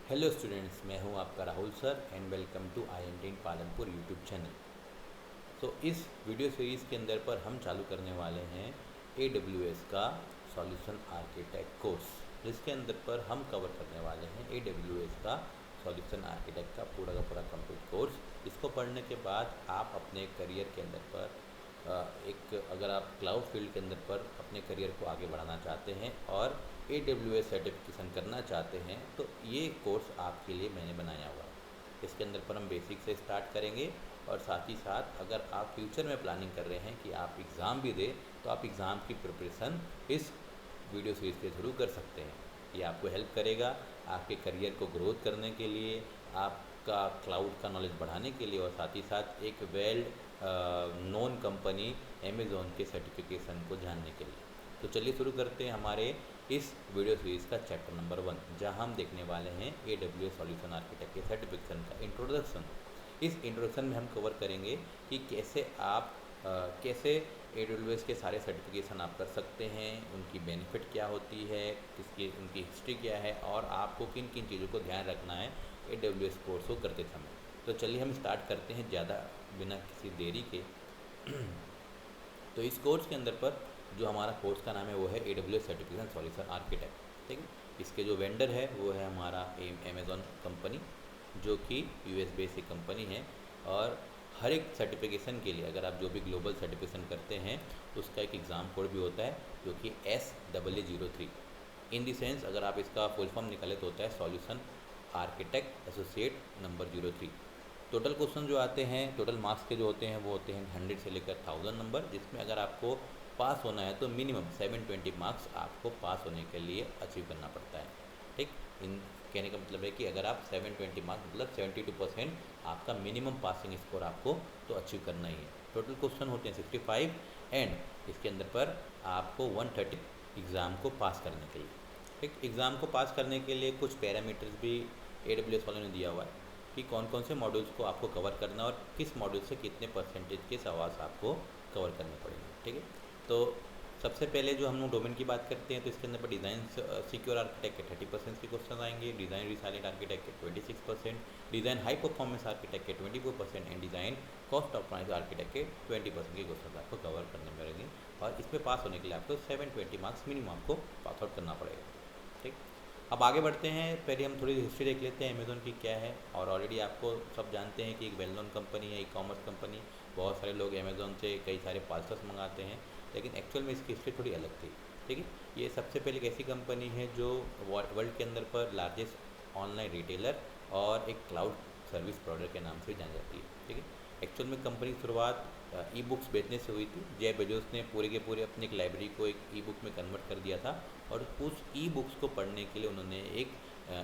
Hello students, मैं हूं आपका Rahul sir and welcome to IIT Palanpur YouTube channel. तो इस वीडियो सीरीज़ के अंदर पर हम चालू करने वाले हैं AWS का सॉल्यूशन आर्किटेक्ट कोर्स, जिसके अंदर पर हम कवर करने वाले हैं AWS का सॉल्यूशन आर्किटेक्ट का पूरा कंप्लीट कोर्स। इसको पढ़ने के बाद आप अपने करियर के अंदर पर एक अगर आप क्लाउड फील्ड के अंदर पर अपने करियर को आगे बढ़ाना चाहते हैं और AWS सर्टिफिकेशन करना चाहते हैं, तो ये कोर्स आपके लिए मैंने बनाया हुआ है। इसके अंदर पर हम बेसिक से स्टार्ट करेंगे और साथ ही साथ अगर आप फ्यूचर में प्लानिंग कर रहे हैं कि आप एग्ज़ाम भी दें, तो आप एग्ज़ाम की प्रिपरेशन इस वीडियो सीरीज़ के थ्रू कर सकते हैं। ये आपको हेल्प करेगा आपके करियर को ग्रोथ करने के लिए, आपका क्लाउड का नॉलेज बढ़ाने के लिए और साथ ही साथ एक वेल नोन कंपनी अमेज़ॉन के सर्टिफिकेशन को जानने के लिए। तो चलिए शुरू करते हैं हमारे इस वीडियो सीरीज़ का चैप्टर नंबर 1, जहां हम देखने वाले हैं AWS सॉल्यूशन आर्किटेक्ट के सर्टिफिकेशन का इंट्रोडक्शन। इस इंट्रोडक्शन में हम कवर करेंगे कि कैसे AWS के सारे सर्टिफिकेशन आप कर सकते हैं, उनकी बेनिफिट क्या होती है, उनकी हिस्ट्री क्या है और आपको किन किन चीज़ों को ध्यान रखना है AWS कोर्स को करते समय। तो चलिए हम स्टार्ट करते हैं ज़्यादा बिना किसी देरी के। तो इस कोर्स के अंदर पर जो हमारा कोर्स का नाम है वो है AWS सर्टिफिकेशन सॉल्यूशन आर्किटेक्ट। ठीक है, इसके जो वेंडर है वो है हमारा अमेज़ॉन कंपनी, जो कि US बेस्ड एक कंपनी है। और हर एक सर्टिफिकेशन के लिए अगर आप जो भी ग्लोबल सर्टिफिकेशन करते हैं उसका एक एग्ज़ाम कोड भी होता है, जो कि SAA03। इन दी सेंस अगर आप इसका फुल फॉर्म निकाले तो होता है solution architect associate number 03। Total question जो आते हैं, टोटल मार्क्स के जो होते हैं वो होते हैं 100 से लेकर 1000 नंबर, जिसमें अगर आपको पास होना है तो मिनिमम 720 मार्क्स आपको पास होने के लिए अचीव करना पड़ता है। ठीक, इन कहने का मतलब है कि अगर आप 720 मार्क्स मतलब 72% आपका मिनिमम पासिंग स्कोर आपको तो अचीव करना ही है। टोटल क्वेश्चन होते हैं 65 एंड इसके अंदर पर आपको 130 एग्ज़ाम को पास करने के लिए। ठीक, एग्ज़ाम को पास करने के लिए कुछ पैरामीटर्स भी AWS वालों ने दिया हुआ है कि कौन कौन से मॉड्यूल्स को आपको कवर करना और किस मॉड्यूल से कितने परसेंटेज के सवाल आपको कवर करने पड़ेंगे। ठीक है, तो सबसे पहले जो हम लोग डोमेन की बात करते हैं तो इसके अंदर पर डिज़ाइन सिक्योर आर्किटेक्ट के 30% के क्वेश्चन आएंगे, डिज़ाइन रिसाइलेंट आर्किटेक्ट के 26%, डिज़ाइन हाई परफॉर्मेंस आर्किटेक्ट के 24% and design cost optimise architect के 20% के क्वेश्चन आपको कवर करने पड़ेंगे। और इसमें पास होने के लिए आपको 720 मार्क्स मिनिमम आपको पास आउट करना पड़ेगा। ठीक, अब आगे बढ़ते हैं। पहले हम थोड़ी हिस्ट्री देख लेते हैं अमेज़ॉन की क्या है। और ऑलरेडी आपको सब जानते हैं कि एक वेल नोन कंपनी है, ई कॉमर्स कंपनी। बहुत सारे लोग अमेज़ॉन से कई सारे पार्सल्स मंगाते हैं, लेकिन एक्चुअल में इसकी हिस्ट्री थोड़ी अलग थी। ठीक है, ये सबसे पहले एक ऐसी कंपनी है जो वर्ल्ड के अंदर पर लार्जेस्ट ऑनलाइन रिटेलर और एक क्लाउड सर्विस प्रोवाइडर के नाम से जानी जाती है। ठीक है, एक्चुअल में कंपनी की शुरुआत ई बुक्स बेचने से हुई थी। जेफ बेजोस ने पूरे के पूरे अपनी एक लाइब्रेरी को एक ई बुक में कन्वर्ट कर दिया था और उस ई बुक्स को पढ़ने के लिए उन्होंने एक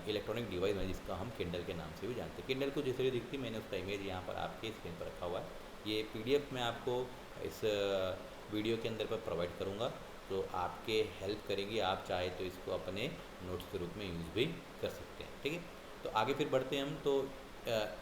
इलेक्ट्रॉनिक डिवाइस है जिसका हम किंडल के नाम से भी जानते हैं। किंडल को जिस तरह दिखती, मैंने उसका इमेज यहाँ पर आपके स्क्रीन पर रखा हुआ है। ये PDF में आपको इस वीडियो के अंदर पर प्रोवाइड करूँगा, तो आपके हेल्प करेगी। आप चाहे तो इसको अपने नोट्स के रूप में यूज़ भी कर सकते हैं। ठीक है, तो आगे फिर बढ़ते हैं हम। तो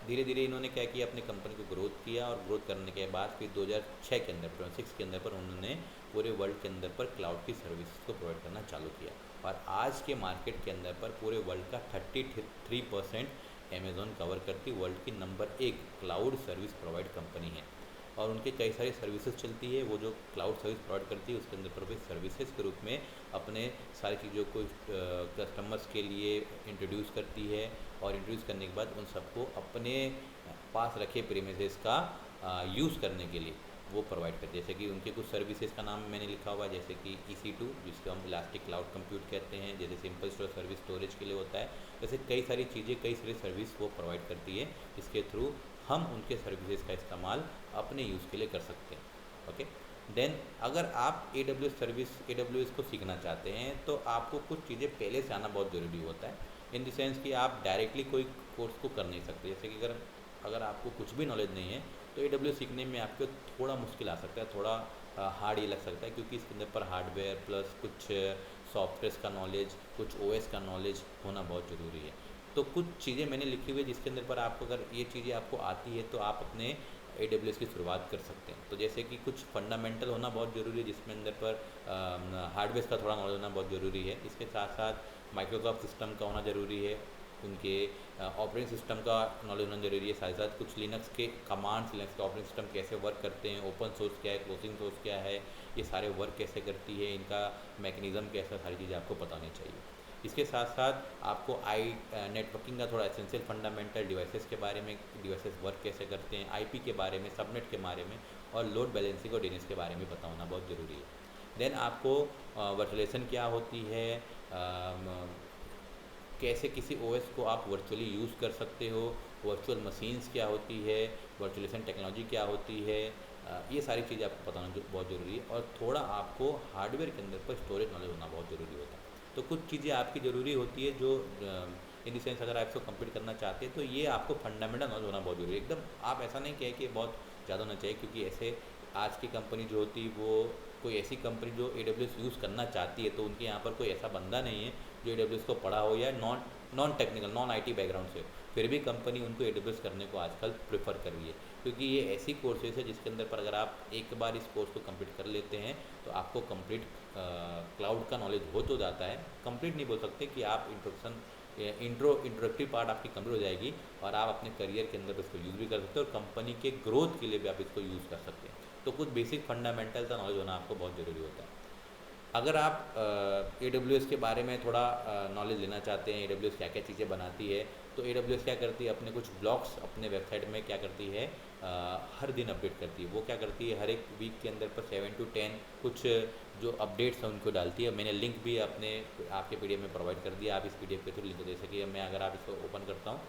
धीरे धीरे इन्होंने क्या किया, अपनी कंपनी को ग्रोथ किया और ग्रोथ करने के बाद फिर 2006 के अंदर 2006 के अंदर पर उन्होंने पूरे वर्ल्ड के अंदर पर क्लाउड की सर्विस को प्रोवाइड करना चालू किया। और आज के मार्केट के अंदर पर पूरे वर्ल्ड का 33% अमेज़ॉन कवर करती वर्ल्ड की number 1 cloud service provide company है। और उनके कई सारी सर्विसेज चलती है। वो जो क्लाउड सर्विस प्रोवाइड करती है उसके अंदर पर भी सर्विसेज के रूप में अपने सारी चीज़ों को कस्टमर्स के लिए इंट्रोड्यूस करती है और इंट्रोड्यूस करने के बाद उन सबको अपने पास रखे प्रीमिसेस का यूज़ करने के लिए वो प्रोवाइड करते हैं। जैसे कि उनके कुछ सर्विसेज का नाम मैंने लिखा हुआ है, जैसे कि EC2 जिसको हम इलास्टिक क्लाउड कंप्यूट कहते हैं, जैसे सिंपल स्टोर सर्विस स्टोरेज के लिए होता है। जैसे कई सारी चीज़ें, कई सारी सर्विस वो प्रोवाइड करती है, जिसके थ्रू हम उनके सर्विसेज का इस्तेमाल अपने यूज़ के लिए कर सकते हैं। ओके, देन अगर आप AWS को सीखना चाहते हैं तो आपको कुछ चीज़ें पहले से आना बहुत ज़रूरी होता है। इन द सेंस कि आप डायरेक्टली कोई कोर्स को कर नहीं सकते। जैसे कि अगर आपको कुछ भी नॉलेज नहीं है तो AWS सीखने में आपको थोड़ा मुश्किल आ सकता है, थोड़ा हार्ड ये लग सकता है, क्योंकि इसके अंदर पर हार्डवेयर प्लस कुछ सॉफ्टवेयर का नॉलेज, कुछ OS का नॉलेज होना बहुत ज़रूरी है। तो कुछ चीज़ें मैंने लिखी हुई है जिसके अंदर पर आपको अगर ये चीज़ें आपको आती है तो आप अपने AWS की शुरुआत कर सकते हैं। तो जैसे कि कुछ फंडामेंटल होना बहुत ज़रूरी है, जिसमें अंदर पर हार्डवेयर का थोड़ा नॉलेज होना बहुत ज़रूरी है। इसके साथ साथ माइक्रोसॉफ्ट सिस्टम का होना ज़रूरी है। उनके ऑपरेटिंग सिस्टम का नॉलेज होना जरूरी है, साथ साथ कुछ लिनक्स के कमांड्स, लिनक्स के ऑपरेटिंग सिस्टम कैसे वर्क करते हैं, ओपन सोर्स क्या है, क्लोजिंग सोर्स क्या है, ये सारे वर्क कैसे करती है, इनका मैकेनिज़्म कैसा, सारी चीज़ें आपको पता होनी चाहिए। इसके साथ साथ आपको नेटवर्किंग का थोड़ा एसेंशियल फंडामेंटल, डिवाइसेस के बारे में, डिवाइसेस वर्क कैसे करते हैं, आईपी के बारे में, सबनेट के बारे में, और लोड बैलेंसिंग और डीएनएस के बारे में पता होना बहुत ज़रूरी है। देन आपको वर्चुअलाइजेशन क्या होती है, कैसे किसी ओएस को आप वर्चुअली यूज़ कर सकते हो, वर्चुअल मशीन्स क्या होती है, वर्चुअलाइजेशन टेक्नोलॉजी क्या होती है, ये सारी चीज़ें आपको पता होना बहुत ज़रूरी है। और थोड़ा आपको हार्डवेयर के अंदर पर स्टोरेज नॉलेज होना बहुत ज़रूरी होता है। तो कुछ चीज़ें आपकी ज़रूरी होती है जो इन द सेंस अगर आप इसको कंप्लीट करना चाहते हैं तो ये आपको फंडामेंटल नॉलेज होना बहुत ज़रूरी है। एकदम आप ऐसा नहीं कहें कि बहुत ज़्यादा होना चाहिए, क्योंकि ऐसे आज की कंपनी जो होती है वो कोई ऐसी कंपनी जो AWS यूज़ करना चाहती है तो उनके यहाँ पर कोई ऐसा बंदा नहीं है जो AWS को पढ़ा हो या non technical, non IT background से, फिर भी कंपनी उनको AWS करने को आजकल प्रेफर कर रही है, क्योंकि ये ऐसी कोर्सेज है जिसके अंदर पर अगर आप एक बार इस कोर्स को कंप्लीट कर लेते हैं तो आपको कंप्लीट क्लाउड का नॉलेज हो तो जाता है। कंप्लीट नहीं बोल सकते कि आप इंट्रोडक्टिव पार्ट आपकी कंप्लीट हो जाएगी और आप अपने करियर के अंदर इसको यूज़ भी कर सकते हो और कंपनी के ग्रोथ के लिए भी आप इसको यूज़ कर सकते हैं। तो कुछ बेसिक फंडामेंटल का नॉलेज होना आपको बहुत ज़रूरी होता है। अगर आप AWS के बारे में थोड़ा नॉलेज लेना चाहते हैं, AWS क्या क्या चीज़ें बनाती है, तो AWS क्या करती है, अपने कुछ ब्लॉग्स अपने वेबसाइट में क्या करती है, हर दिन अपडेट करती है। वो क्या करती है, हर एक वीक के अंदर पर 7 to 10 कुछ जो अपडेट्स हैं उनको डालती है। मैंने लिंक भी अपने आपके PDF में प्रोवाइड कर दिया, आप इस PDF के थ्रू लिंक दे सकिए। मैं अगर आप इसको ओपन करता हूँ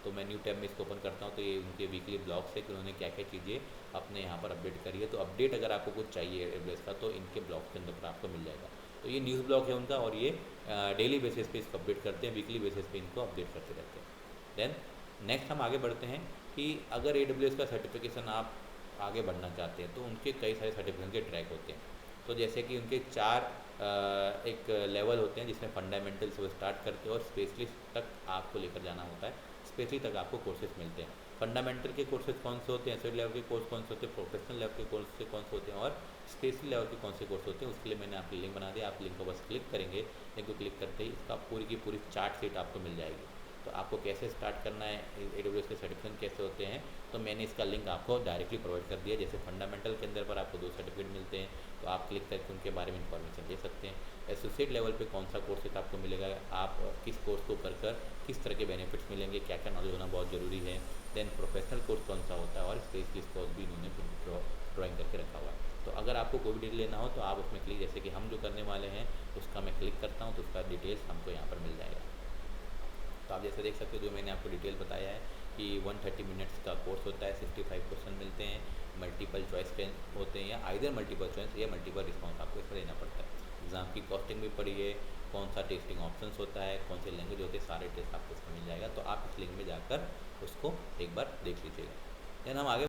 तो मैं न्यू टैब में इसको ओपन करता हूँ तो ये उनके वीकली ब्लॉग्स है कि उन्होंने क्या क्या चीज़ें अपने यहाँ पर अपडेट करी है। तो अपडेट अगर आपको कुछ चाहिए AWS का तो इनके ब्लॉग के अंदर पर आपको मिल जाएगा। तो ये न्यूज़ ब्लॉग है उनका और ये डेली बेसिस पे इसको अपडेट करते हैं, वीकली बेसिस पे इनको अपडेट करते रहते हैं। देन नेक्स्ट हम आगे बढ़ते हैं कि अगर AWS का सर्टिफिकेशन आप आगे बढ़ना चाहते हैं तो उनके कई सारे सर्टिफिकेशन के ट्रैक होते हैं। तो जैसे कि उनके 4 एक लेवल होते हैं जिसमें फंडामेंटल से वो स्टार्ट करते हैं और स्पेशलिस्ट तक आपको लेकर जाना होता है। स्पेशलिस्ट तक आपको कोर्सेज मिलते हैं। फंडामेंटल के कोर्सेज कौन से होते हैं, एसोसिएट लेवल के कोर्स कौन से होते हैं, प्रोफेशनल लेवल के कोर्स कौन से होते हैं और स्पेशल लेवल के कौन से कोर्स होते हैं, उसके लिए मैंने आपकी लिंक बना दिया। आप लिंक को बस क्लिक करेंगे, लिंक को क्लिक करते ही इसका पूरी की पूरी चार्ट शीट आपको मिल जाएगी। तो आपको कैसे स्टार्ट करना है, AWS के सर्टिफिकेशन कैसे होते हैं, तो मैंने इसका लिंक आपको डायरेक्टली प्रोवाइड कर दिया। जैसे फंडामेंटल के अंदर पर आपको 2 सर्टिफिकेट मिलते हैं तो आप क्लिक करके उनके बारे में इंफॉर्मेशन ले सकते हैं। एसोसिएट लेवल पे कौन सा कोर्स है तो आपको मिलेगा, आप किस कोर्स को कर किस तरह के बेनिफिट्स मिलेंगे, क्या क्या नॉलेज होना बहुत ज़रूरी है। देन प्रोफेशनल कोर्स कौन सा होता है और स्पेशलिस्ट कोर्स भी इन्होंने ड्राइंग करके रखा हुआ है। तो अगर आपको कोई भी डिटेल लेना हो तो आप उसमें क्लिक, जैसे कि हम जो करने वाले हैं उसका मैं क्लिक करता हूँ तो उसका डिटेल्स हमको यहाँ पर मिल जाएगा। तो आप जैसे देख सकते हो जो मैंने आपको डिटेल बताया है कि 130 मिनट्स का कोर्स होता है, 65 क्वेश्चन मिलते हैं, मल्टीपल चॉइस के होते हैं या आइदर मल्टीपल चॉइस या मल्टीपल रिस्पॉन्स आपको इसमें देना पड़ता है। एग्ज़ाम की कॉस्टिंग भी पड़ी है, कौन सा टेस्टिंग ऑप्शंस होता है, कौन से लैंग्वेज होते हैं, सारे टेस्ट आपको इसमें मिल जाएगा। तो आप इस लिंक में जाकर उसको एक बार देख लीजिएगा। देन हम आगे